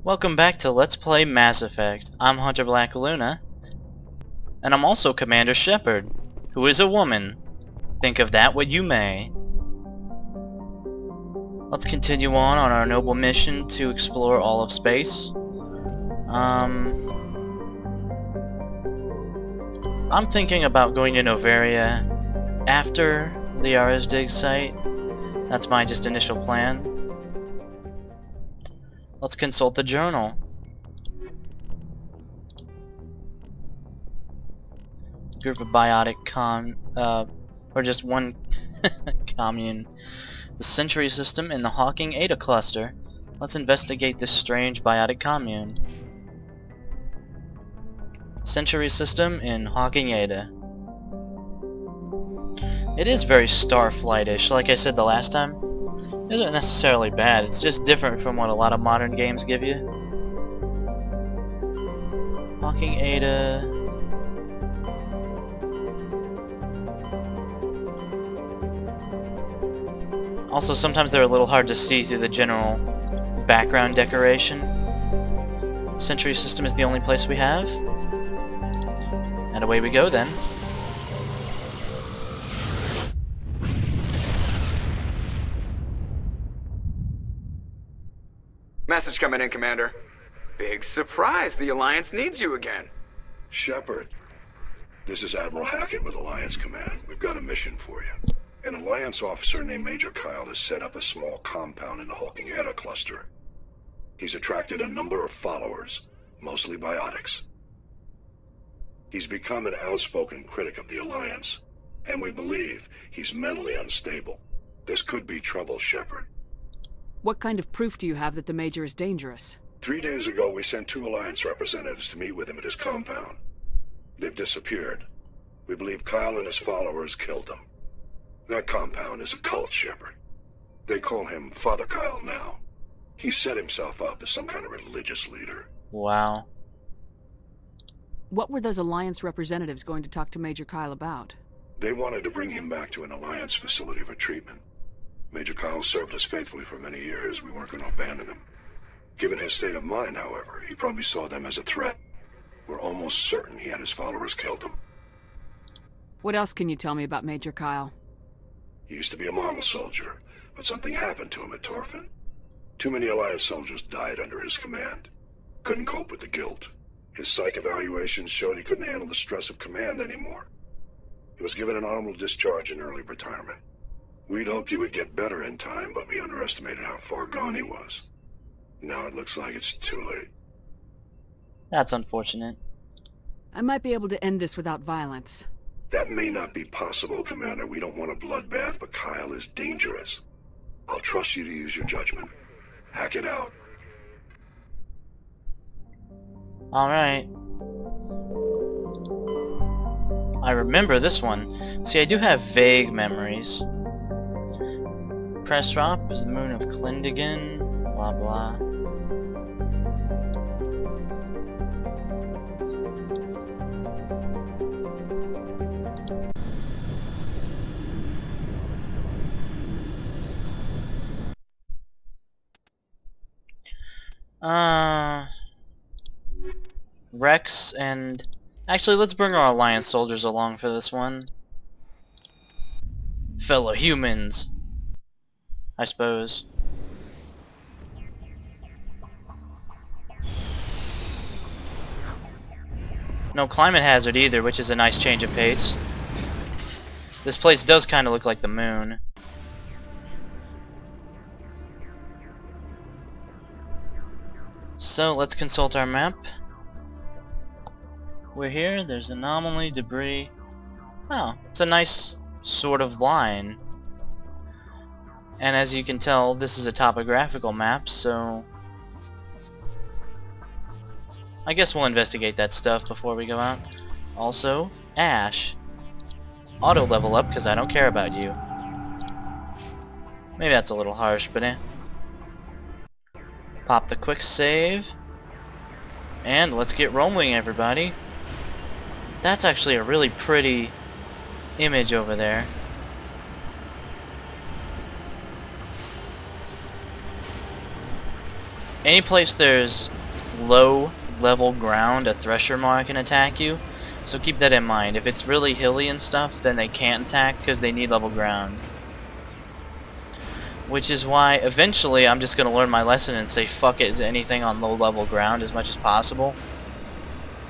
Welcome back to Let's Play Mass Effect. I'm Hunter Black Luna, and I'm also Commander Shepard, who is a woman. Think of that what you may. Let's continue on our noble mission to explore all of space. I'm thinking about going to Novaria after Liara's dig site. That's my just initial plan. Let's consult the journal. Group of biotic or just one commune. The Century System in the Hawking Eta cluster. Let's investigate this strange biotic commune. Century System in Hawking Eta. It is very Starflight-ish, like I said the last time. It isn't necessarily bad, it's just different from what a lot of modern games give you. Hawking Eta. Also, sometimes they're a little hard to see through the general background decoration. Century System is the only place we have. And away we go then. Message coming in, Commander. Big surprise, the Alliance needs you again. Shepard, this is Admiral Hackett with Alliance Command. We've got a mission for you. An Alliance officer named Major Kyle has set up a small compound in the Hawking Eta cluster. He's attracted a number of followers, mostly biotics. He's become an outspoken critic of the Alliance, and we believe he's mentally unstable. This could be trouble, Shepard. What kind of proof do you have that the Major is dangerous? 3 days ago, we sent 2 Alliance representatives to meet with him at his compound. They've disappeared. We believe Kyle and his followers killed them. That compound is a cult, Shepard. They call him Father Kyle now. He set himself up as some kind of religious leader. Wow. What were those Alliance representatives going to talk to Major Kyle about? They wanted to bring him back to an Alliance facility for treatment. Major Kyle served us faithfully for many years. We weren't going to abandon him. Given his state of mind, however, he probably saw them as a threat. We're almost certain he had his followers killed him. What else can you tell me about Major Kyle? He used to be a model soldier, but something happened to him at Torfin. Too many Alliance soldiers died under his command. Couldn't cope with the guilt. His psych evaluations showed he couldn't handle the stress of command anymore. He was given an honorable discharge in early retirement. We'd hoped he would get better in time, but we underestimated how far gone he was. Now it looks like it's too late. That's unfortunate. I might be able to end this without violence. That may not be possible, Commander. We don't want a bloodbath, but Kyle is dangerous. I'll trust you to use your judgment. Hack it out. Alright. I remember this one. See, I do have vague memories. Presrop is the moon of Clindigan, blah blah. Rex and... Actually, let's bring our Alliance soldiers along for this one. Fellow humans, I suppose. No climate hazard either, which is a nice change of pace. This place does kind of look like the moon. So, let's consult our map. We're here, there's anomaly, debris. Oh, it's a nice sort of line. And as you can tell, this is a topographical map, so... I guess we'll investigate that stuff before we go out. Also, Ash. Auto level up, because I don't care about you. Maybe that's a little harsh, but eh. Pop the quick save. And let's get rolling, everybody. That's actually a really pretty image over there. any place there's low level ground, a Thresher Maw can attack you. So keep that in mind. If it's really hilly and stuff, then they can't attack because they need level ground. Which is why eventually I'm just going to learn my lesson and say fuck it to anything on low level ground as much as possible.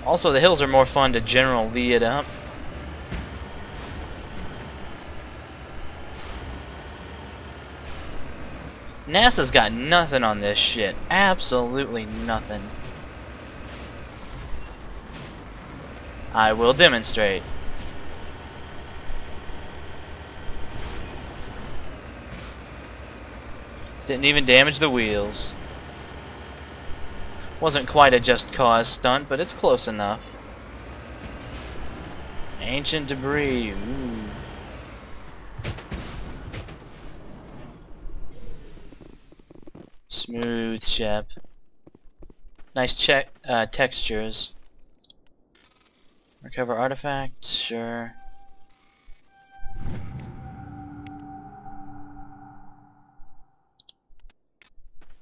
Also, the hills are more fun to generally it up. NASA's got nothing on this shit. Absolutely nothing. I will demonstrate. Didn't even damage the wheels. Wasn't quite a just cause stunt, but it's close enough. Ancient debris. Ooh. Smooth Shep. Nice textures. Recover artifact, sure.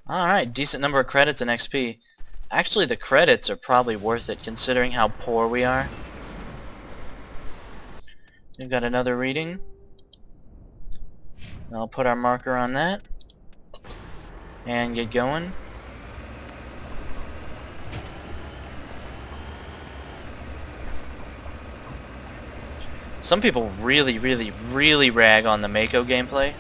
Alright, decent number of credits and XP. Actually, the credits are probably worth it considering how poor we are. We've got another reading. I'll put our marker on that. And get going. Some people really rag on the Mako gameplay.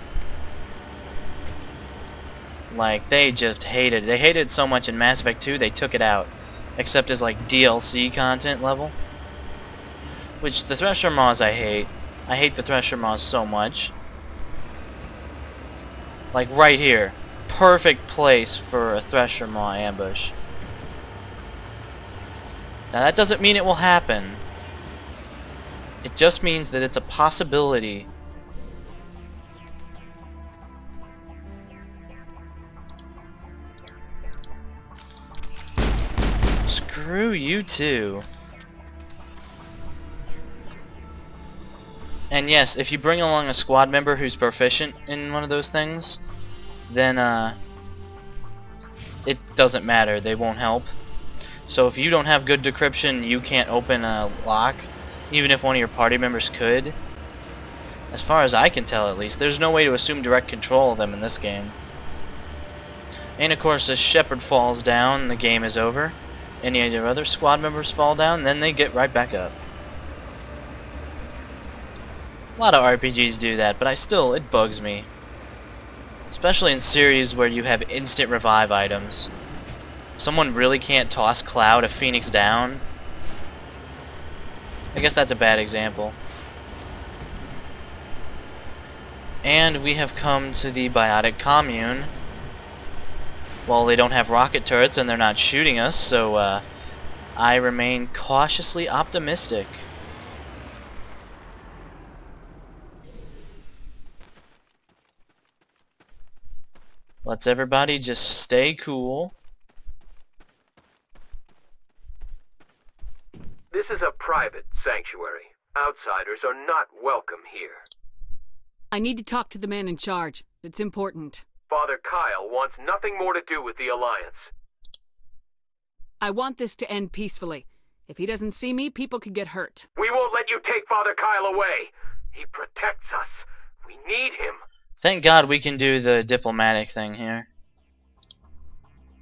Like, they just hated it. They hated it so much in Mass Effect 2, they took it out. Except as, like, DLC content level. Which, the Thresher Maws I hate. I hate the Thresher Maws so much. Like, right here. Perfect place for a Thresher Maw ambush. Now, that doesn't mean it will happen. It just means that it's a possibility. Screw you too. And yes, if you bring along a squad member who's proficient in one of those things, then it doesn't matter. They won't help. So if you don't have good decryption, you can't open a lock. Even if one of your party members could. As far as I can tell at least, there's no way to assume direct control of them in this game. And of course, as Shepard falls down, the game is over. Any of your other squad members fall down, then they get right back up. A lot of RPGs do that, but it bugs me. Especially in series where you have instant revive items. Someone really can't toss Cloud a Phoenix down. I guess that's a bad example. And we have come to the biotic commune. Well, they don't have rocket turrets and they're not shooting us, so I remain cautiously optimistic. Let's everybody just stay cool. This is a private sanctuary. Outsiders are not welcome here. I need to talk to the man in charge. It's important. Father Kyle wants nothing more to do with the Alliance. I want this to end peacefully. If he doesn't see me, people could get hurt. We won't let you take Father Kyle away. He protects us. We need him. Thank God we can do the diplomatic thing here.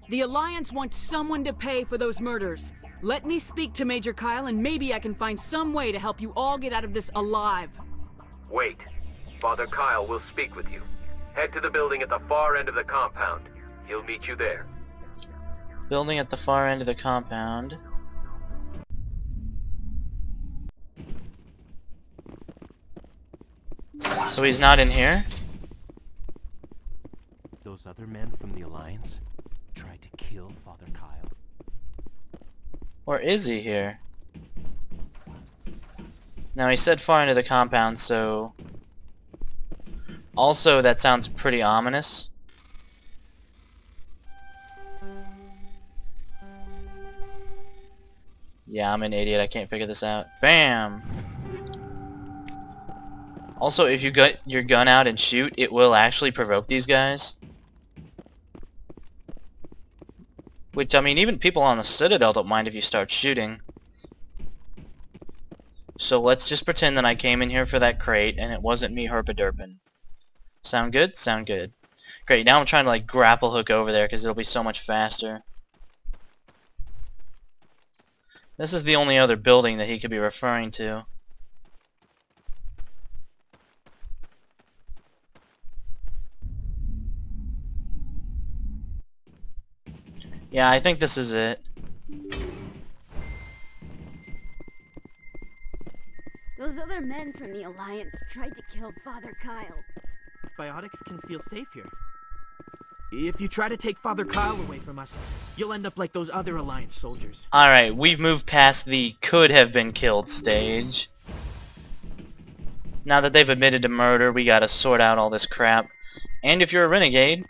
The Alliance wants someone to pay for those murders. Let me speak to Major Kyle and maybe I can find some way to help you all get out of this alive. Wait. Father Kyle will speak with you. Head to the building at the far end of the compound. He'll meet you there. Building at the far end of the compound. So he's not in here? Those other men from the Alliance tried to kill Father Kyle. Or is he here? Now he said far into the compound, so... Also, that sounds pretty ominous. Yeah, I'm an idiot. I can't figure this out. Bam! Also, if you get your gun out and shoot, it will actually provoke these guys. Which, I mean, even people on the Citadel don't mind if you start shooting. So let's just pretend that I came in here for that crate and it wasn't me herpaderping. Sound good? Sound good. Great, now I'm trying to like grapple hook over there because it'll be so much faster. This is the only other building that he could be referring to. Yeah, I think this is it. Those other men from the Alliance tried to kill Father Kyle. Biotics can feel safe here. If you try to take Father Kyle away from us, you'll end up like those other Alliance soldiers. Alright, we've moved past the could have been killed stage. Now that they've admitted to murder, we gotta sort out all this crap. And if you're a renegade,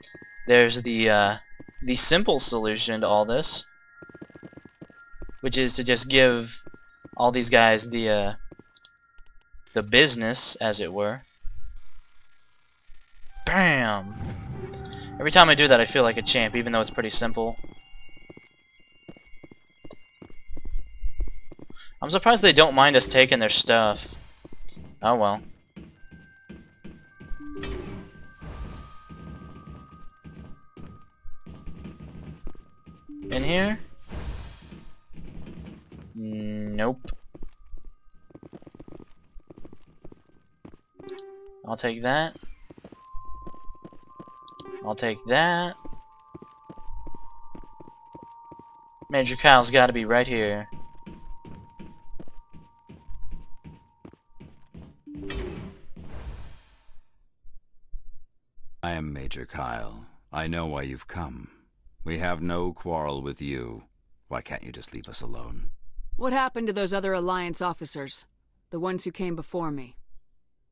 there's the simple solution to all this, which is to just give all these guys the business, as it were. Bam! Every time I do that I feel like a champ, even though it's pretty simple. I'm surprised they don't mind us taking their stuff. Oh well. In here? Nope. I'll take that. I'll take that. Major Kyle's gotta be right here. I am Major Kyle. I know why you've come. We have no quarrel with you. Why can't you just leave us alone? What happened to those other Alliance officers? The ones who came before me?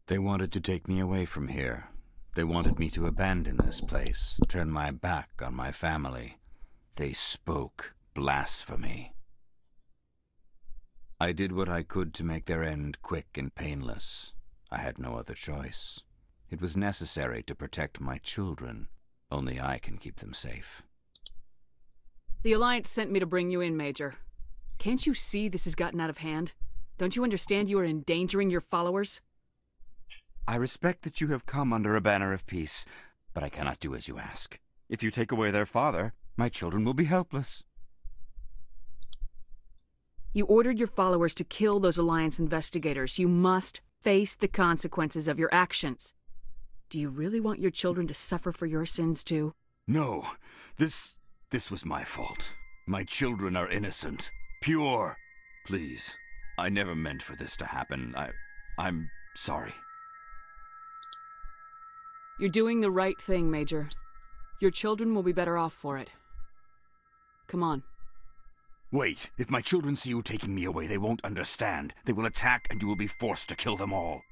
They wanted to take me away from here. They wanted me to abandon this place, turn my back on my family. They spoke blasphemy. I did what I could to make their end quick and painless. I had no other choice. It was necessary to protect my children. Only I can keep them safe. The Alliance sent me to bring you in, Major. Can't you see this has gotten out of hand? Don't you understand you are endangering your followers? I respect that you have come under a banner of peace, but I cannot do as you ask. If you take away their father, my children will be helpless. You ordered your followers to kill those Alliance investigators. You must face the consequences of your actions. Do you really want your children to suffer for your sins too? No, this was my fault. My children are innocent, pure. Please, I never meant for this to happen. I'm sorry. You're doing the right thing, Major. Your children will be better off for it. Come on. Wait, if my children see you taking me away, they won't understand. They will attack and you will be forced to kill them all.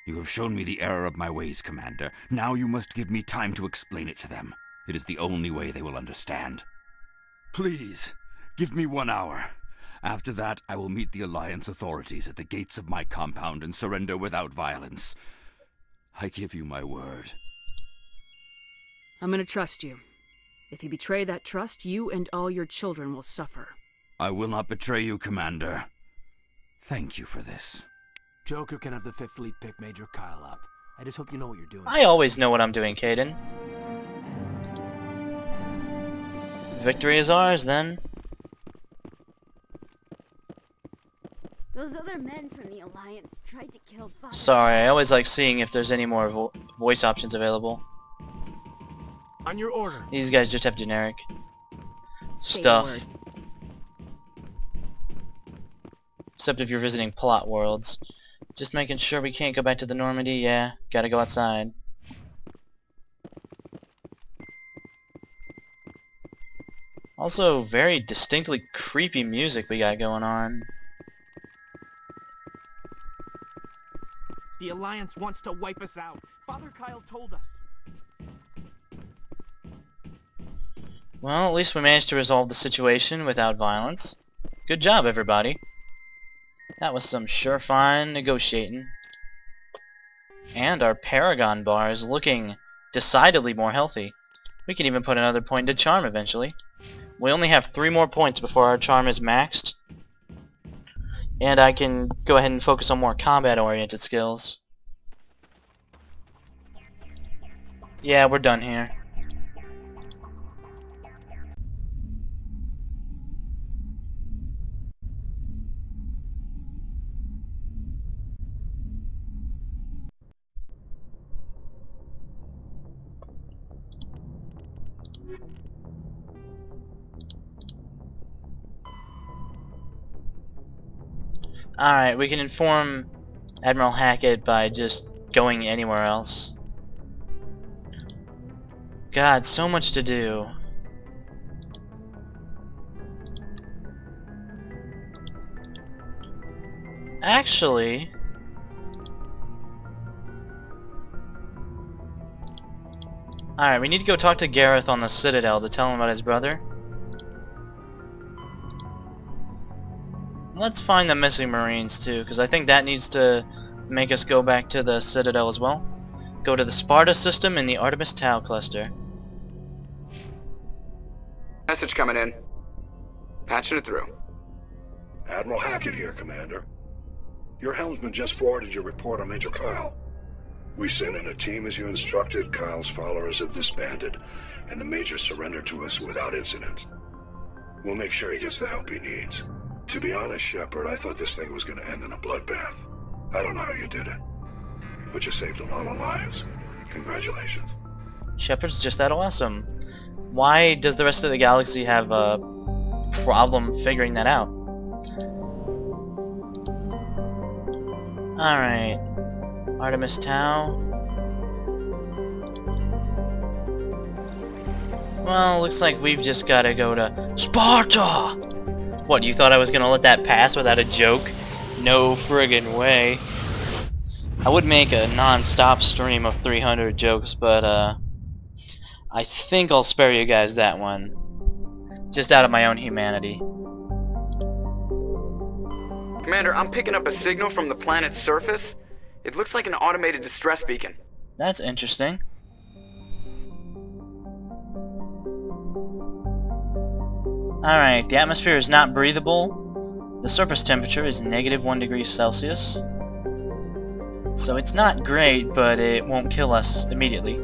You have shown me the error of my ways, Commander. Now you must give me time to explain it to them. It is the only way they will understand. Please, give me 1 hour. After that, I will meet the Alliance authorities at the gates of my compound and surrender without violence. I give you my word. I'm gonna trust you. If you betray that trust, you and all your children will suffer. I will not betray you, Commander. Thank you for this. Joker can have the 5th Fleet pick Major Kyle up. I just hope you know what you're doing. I always know what I'm doing, Caden. Victory is ours, then. Those other men from the Alliance tried to kill Father. Sorry, I always like seeing if there's any more voice options available. On your order. These guys just have generic Say stuff. the word. Except if you're visiting plot worlds. Just making sure we can't go back to the Normandy. Yeah, gotta go outside. Also, very distinctly creepy music we got going on. The Alliance wants to wipe us out. Father Kyle told us. Well, at least we managed to resolve the situation without violence. Good job, everybody. That was some sure fine negotiating. And our Paragon bar is looking decidedly more healthy. We can even put another point into charm eventually. We only have 3 more points before our charm is maxed. And I can go ahead and focus on more combat-oriented skills. Yeah, we're done here. Alright, we can inform Admiral Hackett by just going anywhere else. God, so much to do. Actually... Alright, we need to go talk to Gareth on the Citadel to tell him about his brother. Let's find the missing Marines too, because I think that needs to make us go back to the Citadel as well. Go to the Sparta system in the Artemis Tau cluster. Message coming in. Patching it through. Admiral Hackett here, Commander. Your helmsman just forwarded your report on Major Kyle. We sent in a team as you instructed. Kyle's followers have disbanded, and the Major surrendered to us without incident. We'll make sure he gets the help he needs. To be honest, Shepard, I thought this thing was going to end in a bloodbath. I don't know how you did it, but you saved a lot of lives. Congratulations. Shepard's just that awesome. Why does the rest of the galaxy have a problem figuring that out? Alright. Artemis Tau. Well, looks like we've just gotta go to Sparta! What, you thought I was gonna let that pass without a joke? No friggin' way. I would make a non-stop stream of 300 jokes, but I think I'll spare you guys that one. Just out of my own humanity. Commander, I'm picking up a signal from the planet's surface. It looks like an automated distress beacon. That's interesting. Alright, the atmosphere is not breathable. The surface temperature is -1 degree Celsius. So it's not great, but it won't kill us immediately.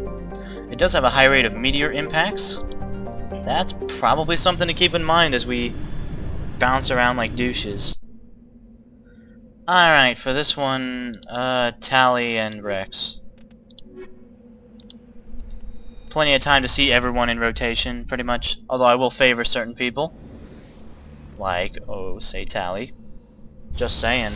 It does have a high rate of meteor impacts. That's probably something to keep in mind as we bounce around like douches. Alright, for this one, Tally and Rex. Plenty of time to see everyone in rotation, pretty much, although I will favor certain people. Like, oh, say Tally. Just saying.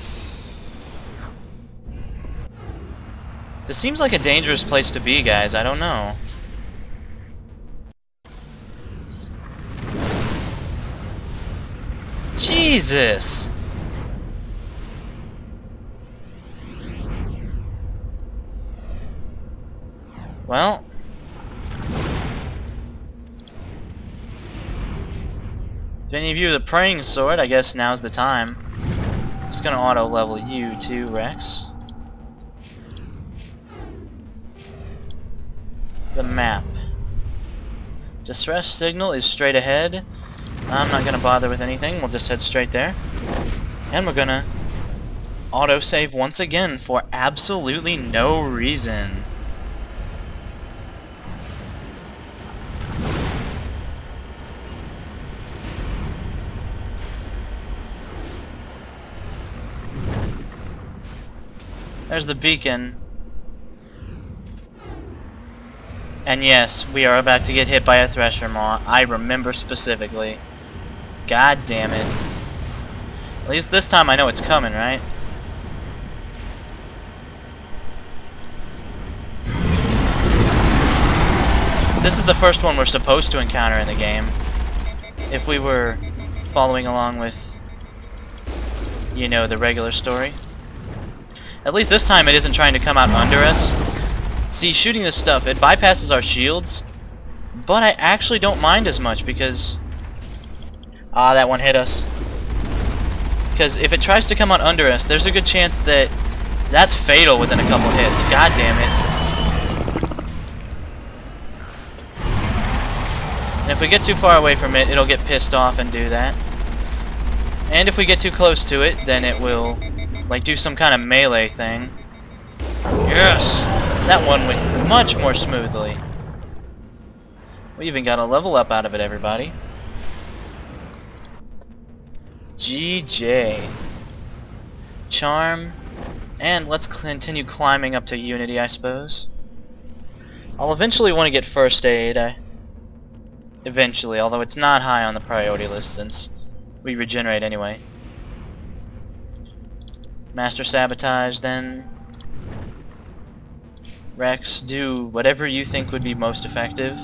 This seems like a dangerous place to be, guys, I don't know. Jesus! Well... if any of you are the praying sword, I guess now's the time. Just gonna auto-level you too, Rex. The map. Distress signal is straight ahead. I'm not gonna bother with anything, we'll just head straight there. And we're gonna auto-save once again for absolutely no reason. There's the beacon. And yes, we are about to get hit by a Thresher Maw. I remember specifically. God damn it. At least this time I know it's coming, right? This is the first one we're supposed to encounter in the game. If we were following along with, you know, the regular story. At least this time it isn't trying to come out under us. See, shooting this stuff, it bypasses our shields, but I actually don't mind as much because... ah, that one hit us. Because if it tries to come out under us, there's a good chance that that's fatal within a couple hits. God damn it. And if we get too far away from it, it'll get pissed off and do that. And if we get too close to it, then it will, like, do some kind of melee thing. Yes! That one went much more smoothly. We even got a level up out of it, everybody. GJ. Charm. And let's continue climbing up to Unity, I suppose. I'll eventually want to get First Aid. Eventually, although it's not high on the priority list since we regenerate anyway. Master Sabotage, then. Rex, do whatever you think would be most effective.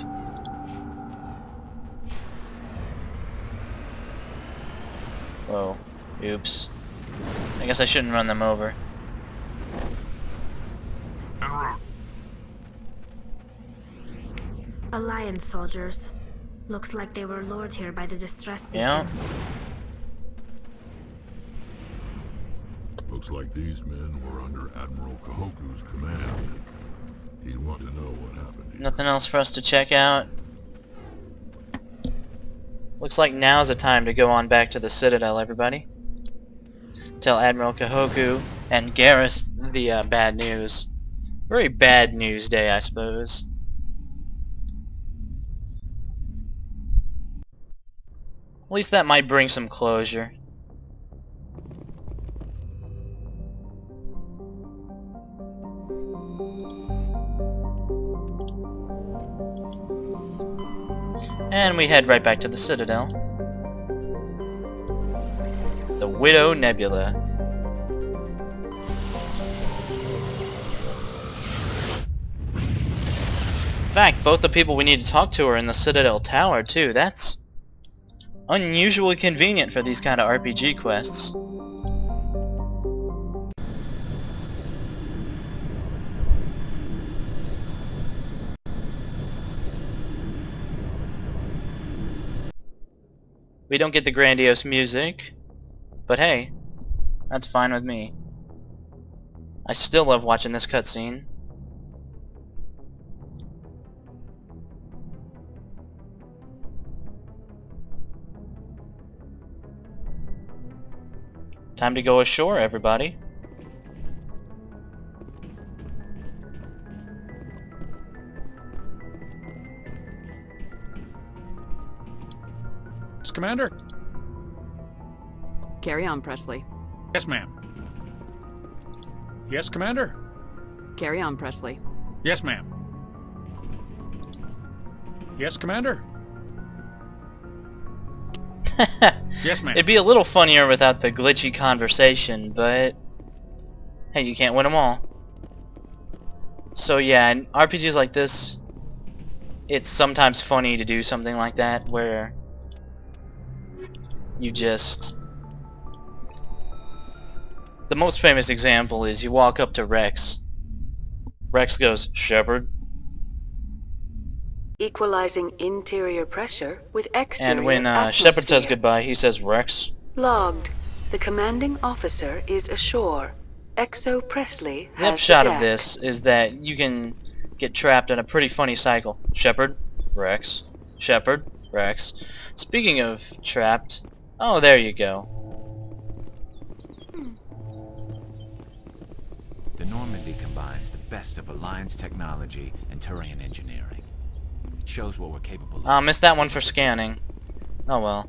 Whoa. Oops. I guess I shouldn't run them over. Alliance soldiers. Looks like they were lured here by the distress beacon. Yeah. Looks like these men were under Admiral Kahoku's command. He'd want to know what happened here. Nothing else for us to check out. Looks like now's the time to go on back to the Citadel, everybody. Tell Admiral Kahoku and Gareth the bad news. Very bad news day, I suppose. At least that might bring some closure. And we head right back to the Citadel. The Widow Nebula. In fact, both the people we need to talk to are in the Citadel Tower, too. That's unusually convenient for these kind of RPG quests. We don't get the grandiose music, but hey, that's fine with me. I still love watching this cutscene. Time to go ashore, everybody. Commander? Carry on, Presley. Yes, ma'am. Yes, Commander? Carry on, Presley. Yes, ma'am. Yes, Commander? Yes, ma'am. It'd be a little funnier without the glitchy conversation, but hey, you can't win them all. So yeah, in RPGs like this, it's sometimes funny to do something like that, where you just... The most famous example is you walk up to Rex. Rex goes, "Shepard." Equalizing interior pressure with exterior And when atmosphere. Shepard says goodbye, he says, "Rex." Logged. The commanding officer is ashore. Exo Presley has The upshot the of this is that you can get trapped in a pretty funny cycle. Shepard, Rex, Shepard, Rex. Speaking of trapped, oh, there you go. The Normandy combines the best of Alliance technology and Turian engineering. It shows what we're capable of. I missed that one for scanning. Oh well.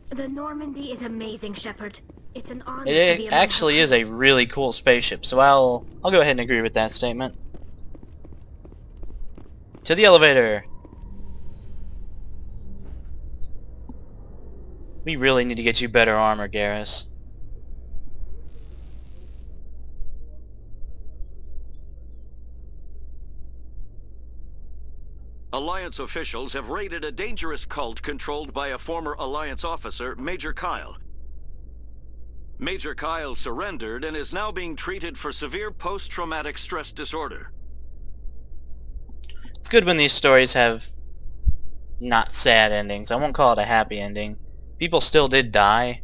The Normandy is amazing, Shepard. It's an honor to be It actually is a really cool spaceship, so I'll go ahead and agree with that statement. To the elevator. We really need to get you better armor, Garrus. Alliance officials have raided a dangerous cult controlled by a former Alliance officer, Major Kyle. Major Kyle surrendered and is now being treated for severe post-traumatic stress disorder. It's good when these stories have not sad endings. I won't call it a happy ending. People still did die,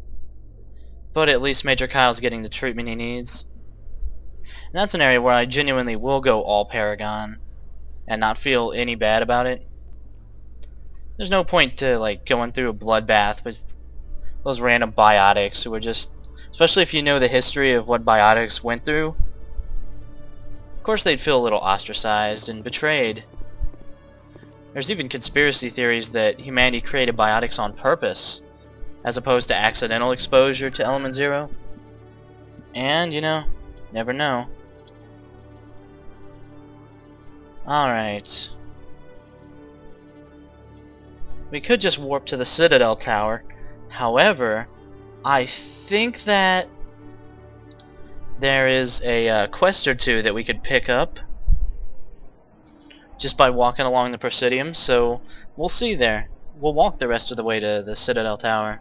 but at least Major Kyle's getting the treatment he needs. And that's an area where I genuinely will go all Paragon and not feel any bad about it. There's no point to like going through a bloodbath with those random biotics who are just, especially if you know the history of what biotics went through. Of course they'd feel a little ostracized and betrayed. There's even conspiracy theories that humanity created biotics on purpose, as opposed to accidental exposure to Element Zero. And, you know, never know. Alright. We could just warp to the Citadel tower. However, I think that there is a quest or two that we could pick up just by walking along the Presidium, so we'll see there. We'll walk the rest of the way to the Citadel tower.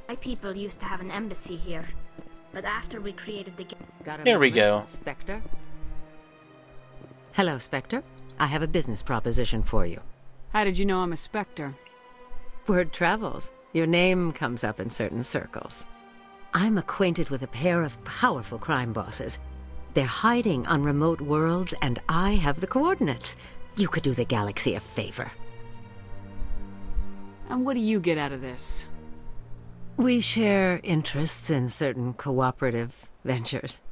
My people used to have an embassy here, but after we created the Here we go. Spectre? Hello, Spectre. I have a business proposition for you. How did you know I'm a Spectre? Word travels. Your name comes up in certain circles. I'm acquainted with a pair of powerful crime bosses. They're hiding on remote worlds, and I have the coordinates. You could do the galaxy a favor. And what do you get out of this? We share interests in certain cooperative ventures.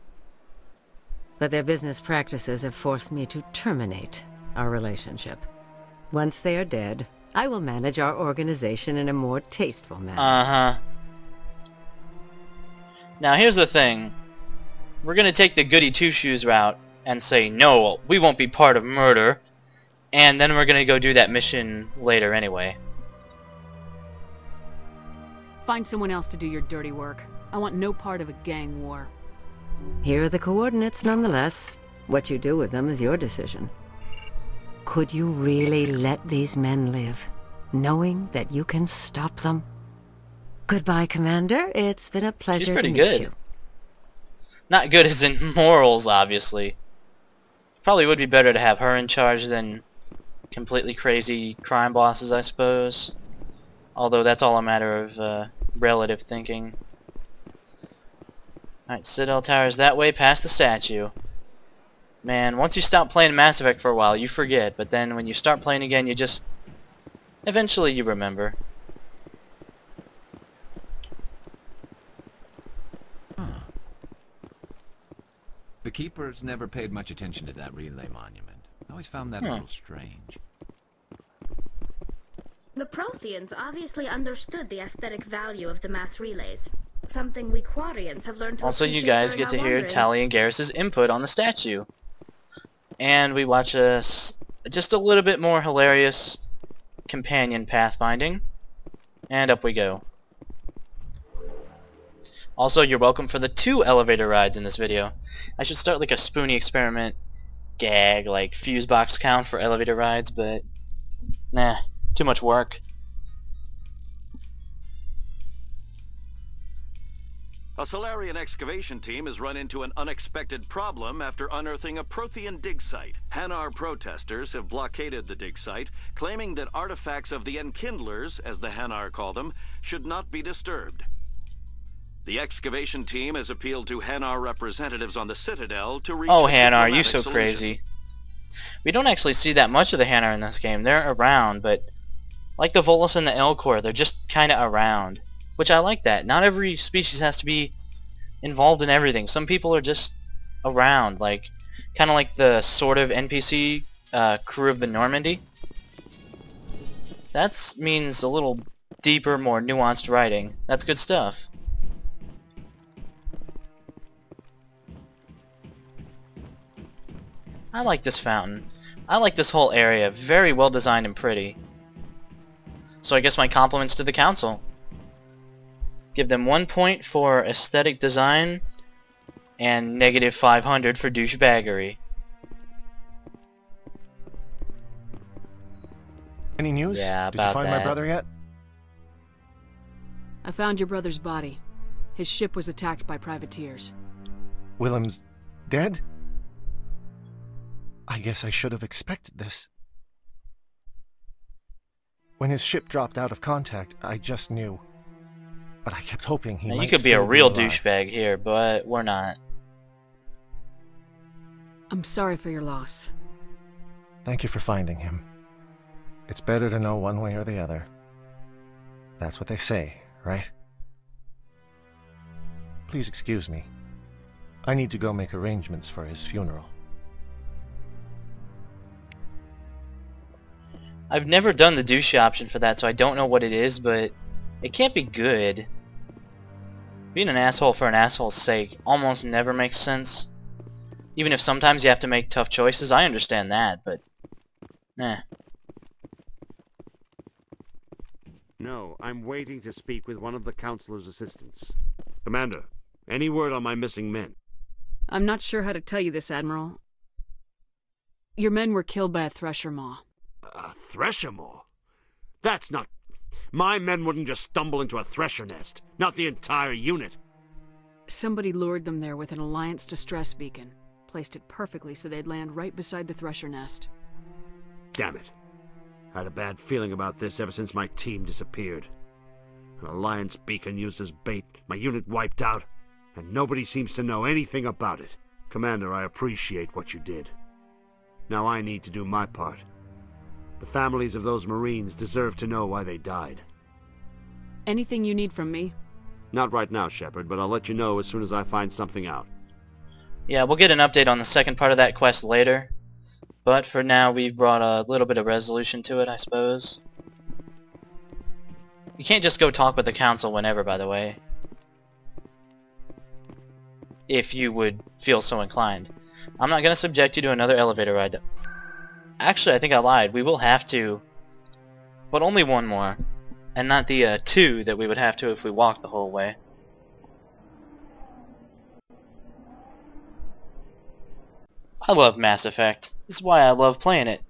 But their business practices have forced me to terminate our relationship. Once they are dead, I will manage our organization in a more tasteful manner. Uh-huh. Now here's the thing. We're gonna take the goody two-shoes route and say, no, we won't be part of murder. And then we're gonna go do that mission later anyway. Find someone else to do your dirty work. I want no part of a gang war. Here are the coordinates nonetheless. What you do with them is your decision. Could you really let these men live, knowing that you can stop them? Goodbye, Commander. It's been a pleasure She's pretty to meet good. you. Not good as in morals, obviously. Probably would be better to have her in charge than completely crazy crime bosses, I suppose. Although that's all a matter of relative thinking. Alright, Citadel Tower's that way past the statue. Man, once you stop playing Mass Effect for a while, you forget. But then when you start playing again, you just... eventually you remember. The Keepers never paid much attention to that relay monument. I always found that a little strange. The Protheans obviously understood the aesthetic value of the mass relays. Something we Quarians have learned to Also, you appreciate guys during get to our hear wanderings. Tali and Garrus's input on the statue. And we watch just a little bit more hilarious companion pathfinding. And up we go. Also, you're welcome for the 2 elevator rides in this video. I should start like a Spoonie experiment gag, like fuse box count for elevator rides, but nah, too much work. A Solarian excavation team has run into an unexpected problem after unearthing a Prothean dig site. Hanar protesters have blockaded the dig site, claiming that artifacts of the Enkindlers, as the Hanar call them, should not be disturbed. The excavation team has appealed to Hanar representatives on the Citadel to reach Oh, a Hanar, you diplomatic so solution. crazy. We don't actually see that much of the Hanar in this game. They're around, but like the Volus and the Elcor, they're just kind of around. Which I like that. Not every species has to be involved in everything. Some people are just around, like kind of like the sort of NPC crew of the Normandy. That means a little deeper, more nuanced writing. That's good stuff. I like this fountain. I like this whole area. Very well designed and pretty. So I guess my compliments to the Council. Give them 1 point for aesthetic design and negative 500 for douchebaggery. Any news? Yeah, Did you about find that. my brother yet? I found your brother's body. His ship was attacked by privateers. Willem's dead? I guess I should have expected this. When his ship dropped out of contact, I just knew. but I kept hoping he Now, might you could be a still real alive. douchebag here, but we're not. I'm sorry for your loss. Thank you for finding him. It's better to know one way or the other. That's what they say, right? Please excuse me. I need to go make arrangements for his funeral. I've never done the douche option for that, so I don't know what it is, but it can't be good. Being an asshole for an asshole's sake almost never makes sense. Even if sometimes you have to make tough choices, I understand that, but... eh. No, I'm waiting to speak with one of the Councilor's assistants. Commander, any word on my missing men? I'm not sure how to tell you this, Admiral. Your men were killed by a Thresher Maw. A Thresher Maw? That's not... My men wouldn't just stumble into a Thresher nest. Not the entire unit. Somebody lured them there with an Alliance distress beacon. Placed it perfectly so they'd land right beside the Thresher nest. Damn it. I had a bad feeling about this ever since my team disappeared. An Alliance beacon used as bait, my unit wiped out, and nobody seems to know anything about it. Commander, I appreciate what you did. Now I need to do my part. The families of those Marines deserve to know why they died. Anything you need from me? Not right now, Shepard, but I'll let you know as soon as I find something out. Yeah, we'll get an update on the second part of that quest later. But for now, we've brought a little bit of resolution to it, I suppose. You can't just go talk with the Council whenever, by the way. If you would feel so inclined. I'm not going to subject you to another elevator ride. Actually, I think I lied. We will have to. But only one more. And not the two that we would have to if we walked the whole way. I love Mass Effect. This is why I love playing it.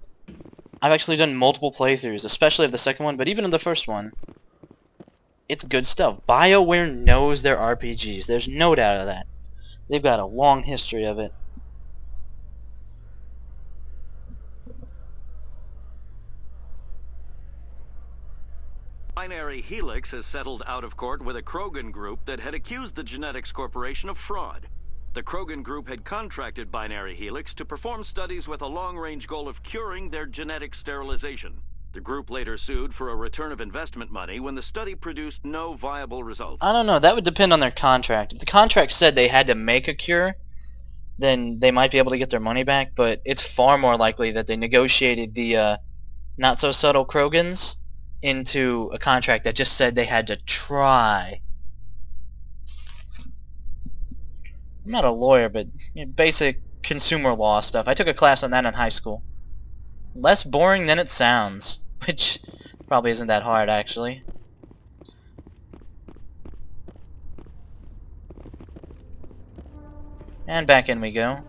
I've actually done multiple playthroughs, especially of the second one, but even of the first one. It's good stuff. BioWare knows their RPGs. There's no doubt of that. They've got a long history of it. Binary Helix has settled out of court with a Krogan group that had accused the Genetics Corporation of fraud. The Krogan group had contracted Binary Helix to perform studies with a long-range goal of curing their genetic sterilization. The group later sued for a return of investment money when the study produced no viable results. I don't know. That would depend on their contract. If the contract said they had to make a cure, then they might be able to get their money back, but it's far more likely that they negotiated the not-so-subtle Krogans into a contract that just said they had to try. I'm not a lawyer, but basic consumer law stuff. I took a class on that in high school. Less boring than it sounds, which probably isn't that hard, actually. And back in we go.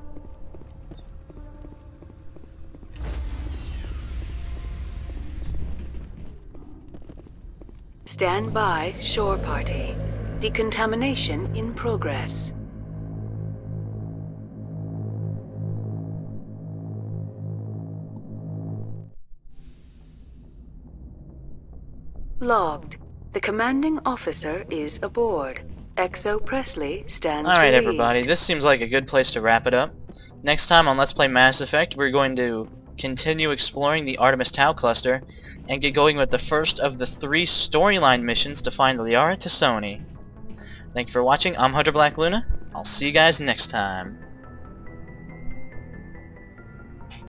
Stand by, shore party. Decontamination in progress. Logged. The commanding officer is aboard. XO Presley stands Alright relieved. everybody, this seems like a good place to wrap it up. Next time on Let's Play Mass Effect, we're going to continue exploring the Artemis Tau cluster and get going with the first of the 3 storyline missions to find Liara Tassoni. Thank you for watching. I'm Hunter Black Luna. I'll see you guys next time.